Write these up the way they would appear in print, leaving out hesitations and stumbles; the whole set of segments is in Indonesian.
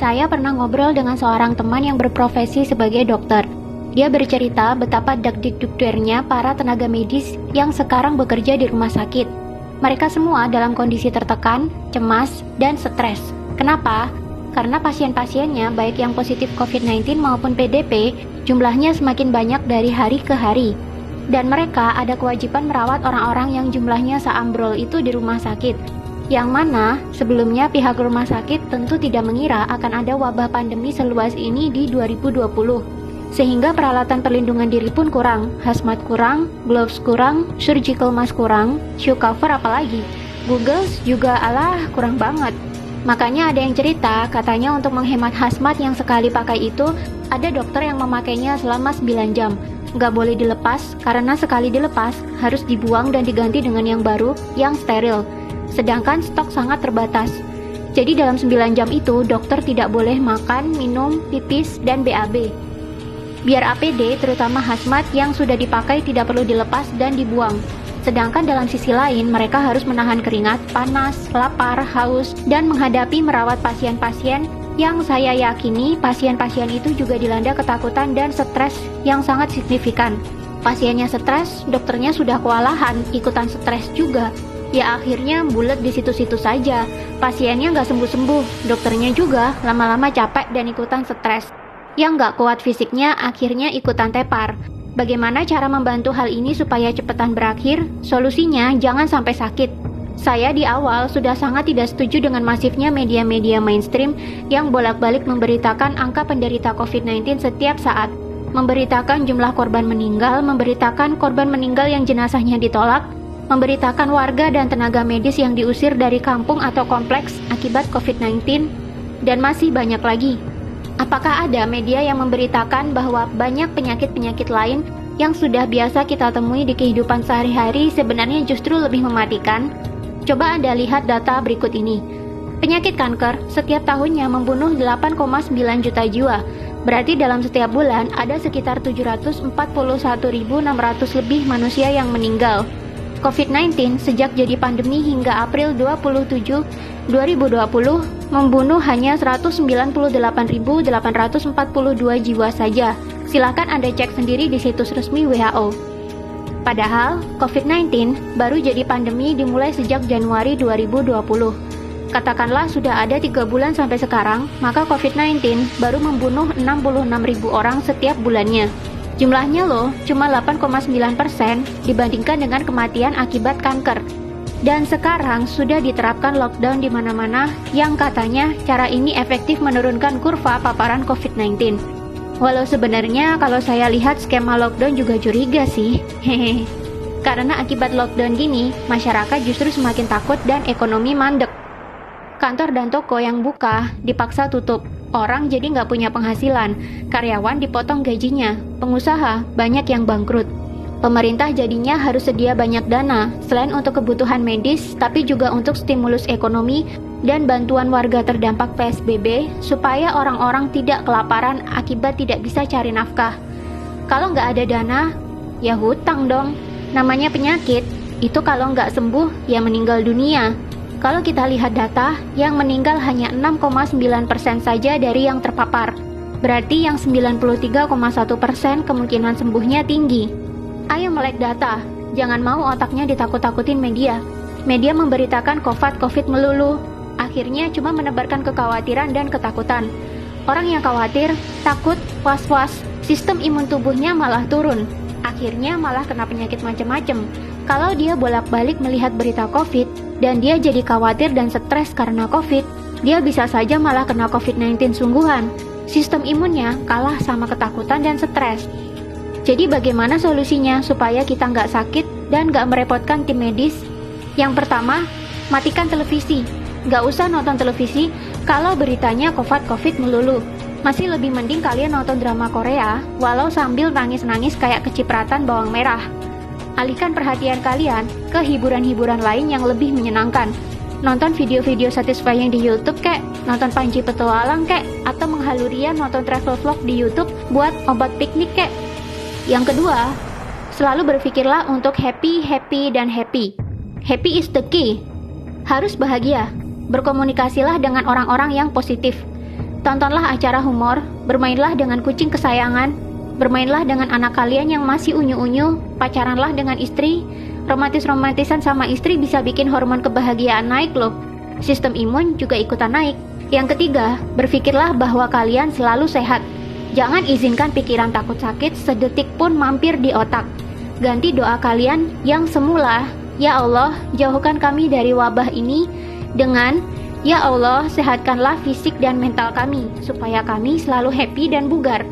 Saya pernah ngobrol dengan seorang teman yang berprofesi sebagai dokter. Dia bercerita betapa dakdikdukdernya para tenaga medis yang sekarang bekerja di rumah sakit. Mereka semua dalam kondisi tertekan, cemas, dan stres. Kenapa? Karena pasien-pasiennya, baik yang positif COVID-19 maupun PDP, jumlahnya semakin banyak dari hari ke hari. Dan mereka ada kewajiban merawat orang-orang yang jumlahnya seambrol itu di rumah sakit. Yang mana sebelumnya pihak rumah sakit tentu tidak mengira akan ada wabah pandemi seluas ini di 2020. Sehingga peralatan perlindungan diri pun kurang, hazmat kurang, gloves kurang, surgical mask kurang, shoe cover apalagi. Googles juga kurang banget. Makanya ada yang cerita, katanya untuk menghemat hazmat yang sekali pakai itu, ada dokter yang memakainya selama 9 jam. Nggak boleh dilepas, karena sekali dilepas, harus dibuang dan diganti dengan yang baru, yang steril. Sedangkan stok sangat terbatas. Jadi dalam 9 jam itu, dokter tidak boleh makan, minum, pipis, dan BAB. Biar APD, terutama hazmat yang sudah dipakai tidak perlu dilepas dan dibuang. Sedangkan dalam sisi lain, mereka harus menahan keringat, panas, lapar, haus, dan menghadapi merawat pasien-pasien yang saya yakini pasien-pasien itu juga dilanda ketakutan dan stres yang sangat signifikan. Pasiennya stres, dokternya sudah kewalahan, ikutan stres juga. Ya akhirnya bulet di situ-situ saja. Pasiennya nggak sembuh-sembuh, dokternya juga lama-lama capek dan ikutan stres. Yang nggak kuat fisiknya akhirnya ikutan tepar. Bagaimana cara membantu hal ini supaya cepetan berakhir? Solusinya jangan sampai sakit. Saya di awal sudah sangat tidak setuju dengan masifnya media-media mainstream yang bolak-balik memberitakan angka penderita COVID-19 setiap saat, memberitakan jumlah korban meninggal, memberitakan korban meninggal yang jenazahnya ditolak, memberitakan warga dan tenaga medis yang diusir dari kampung atau kompleks akibat COVID-19, dan masih banyak lagi. Apakah ada media yang memberitakan bahwa banyak penyakit-penyakit lain yang sudah biasa kita temui di kehidupan sehari-hari sebenarnya justru lebih mematikan? Coba Anda lihat data berikut ini. Penyakit kanker setiap tahunnya membunuh 8,9 juta jiwa. Berarti dalam setiap bulan ada sekitar 741.600 lebih manusia yang meninggal. COVID-19 sejak jadi pandemi hingga April 27, 2020 membunuh hanya 198.842 jiwa saja. Silakan Anda cek sendiri di situs resmi WHO. Padahal, COVID-19 baru jadi pandemi dimulai sejak Januari 2020. Katakanlah sudah ada 3 bulan sampai sekarang, maka COVID-19 baru membunuh 66.000 orang setiap bulannya. Jumlahnya loh, cuma 8,9% dibandingkan dengan kematian akibat kanker. Dan sekarang sudah diterapkan lockdown di mana-mana yang katanya cara ini efektif menurunkan kurva paparan COVID-19. Walau sebenarnya kalau saya lihat skema lockdown juga curiga sih. Hehe. Karena akibat lockdown gini, masyarakat justru semakin takut dan ekonomi mandek. Kantor dan toko yang buka dipaksa tutup. Orang jadi nggak punya penghasilan. Karyawan dipotong gajinya. Pengusaha banyak yang bangkrut. Pemerintah jadinya harus sedia banyak dana, selain untuk kebutuhan medis, tapi juga untuk stimulus ekonomi dan bantuan warga terdampak PSBB, supaya orang-orang tidak kelaparan akibat tidak bisa cari nafkah. Kalau nggak ada dana, ya hutang dong. Namanya penyakit, itu kalau nggak sembuh, ya meninggal dunia. Kalau kita lihat data, yang meninggal hanya 6,9% saja dari yang terpapar. Berarti yang 93,1% kemungkinan sembuhnya tinggi. Ayo melek data, jangan mau otaknya ditakut-takutin media. Media memberitakan COVID melulu, akhirnya cuma menebarkan kekhawatiran dan ketakutan. Orang yang khawatir, takut, was-was, sistem imun tubuhnya malah turun. Akhirnya malah kena penyakit macam-macam. Kalau dia bolak-balik melihat berita COVID, dan dia jadi khawatir dan stres karena COVID, dia bisa saja malah kena COVID-19 sungguhan. Sistem imunnya kalah sama ketakutan dan stres. Jadi bagaimana solusinya supaya kita nggak sakit dan nggak merepotkan tim medis? Yang pertama, matikan televisi. Nggak usah nonton televisi kalau beritanya COVID melulu. Masih lebih mending kalian nonton drama Korea, walau sambil nangis-nangis kayak kecipratan bawang merah. Alihkan perhatian kalian ke hiburan-hiburan lain yang lebih menyenangkan. Nonton video-video satisfying di YouTube kek, nonton Panji Petualang kek, atau menghalurian nonton travel vlog di YouTube buat obat piknik kek. Yang kedua, selalu berpikirlah untuk happy. Happy is the key. Harus bahagia. Berkomunikasilah dengan orang-orang yang positif. Tontonlah acara humor, bermainlah dengan kucing kesayangan, bermainlah dengan anak kalian yang masih unyu-unyu, pacaranlah dengan istri. Romantis-romantisan sama istri bisa bikin hormon kebahagiaan naik loh. Sistem imun juga ikutan naik. Yang ketiga, berpikirlah bahwa kalian selalu sehat. Jangan izinkan pikiran takut sakit sedetik pun mampir di otak. Ganti doa kalian yang semula, "Ya Allah, jauhkan kami dari wabah ini," dengan "Ya Allah, sehatkanlah fisik dan mental kami, supaya kami selalu happy dan bugar."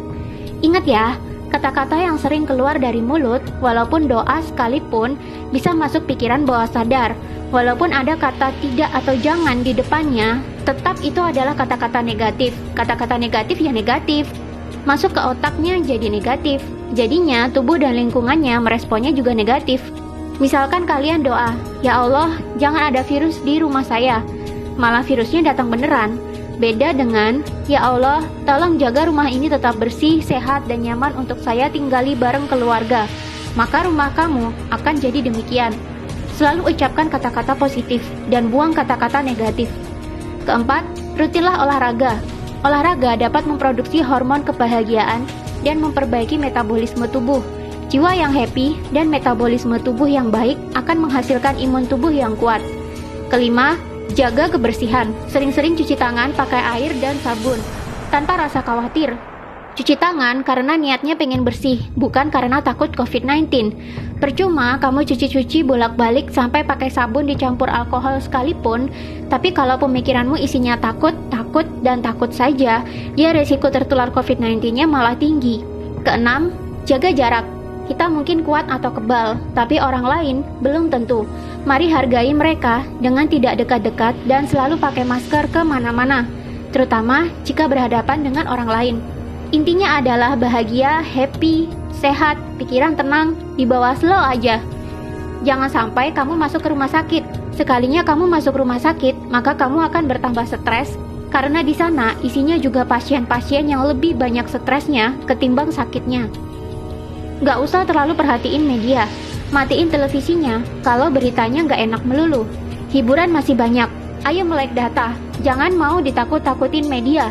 Ingat ya, kata-kata yang sering keluar dari mulut, walaupun doa sekalipun, bisa masuk pikiran bawah sadar. Walaupun ada kata tidak atau jangan di depannya, tetap itu adalah kata-kata negatif. Kata-kata negatif ya negatif. Masuk ke otaknya jadi negatif. Jadinya tubuh dan lingkungannya meresponnya juga negatif. Misalkan kalian doa, "Ya Allah, jangan ada virus di rumah saya." Malah virusnya datang beneran. Beda dengan, "Ya Allah, tolong jaga rumah ini tetap bersih, sehat, dan nyaman untuk saya tinggali bareng keluarga." Maka rumah kamu akan jadi demikian. Selalu ucapkan kata-kata positif dan buang kata-kata negatif. Keempat, rutinlah olahraga. Olahraga dapat memproduksi hormon kebahagiaan dan memperbaiki metabolisme tubuh. Jiwa yang happy dan metabolisme tubuh yang baik akan menghasilkan imun tubuh yang kuat. Kelima, jaga kebersihan. Sering-sering cuci tangan pakai air dan sabun, tanpa rasa khawatir. Cuci tangan karena niatnya pengen bersih, bukan karena takut COVID-19. Percuma kamu cuci-cuci bolak-balik sampai pakai sabun dicampur alkohol sekalipun, tapi kalau pemikiranmu isinya takut, dan takut saja, ya resiko tertular COVID-19-nya malah tinggi. Keenam, jaga jarak. Kita mungkin kuat atau kebal, tapi orang lain belum tentu. Mari hargai mereka dengan tidak dekat-dekat dan selalu pakai masker kemana-mana, terutama jika berhadapan dengan orang lain. Intinya adalah bahagia, happy, sehat, pikiran tenang, di bawah slow aja. Jangan sampai kamu masuk ke rumah sakit. Sekalinya kamu masuk rumah sakit, maka kamu akan bertambah stres, karena di sana isinya juga pasien-pasien yang lebih banyak stresnya ketimbang sakitnya. Gak usah terlalu perhatiin media. Matiin televisinya kalau beritanya gak enak melulu. Hiburan masih banyak. Ayo melek data. Jangan mau ditakut-takutin media.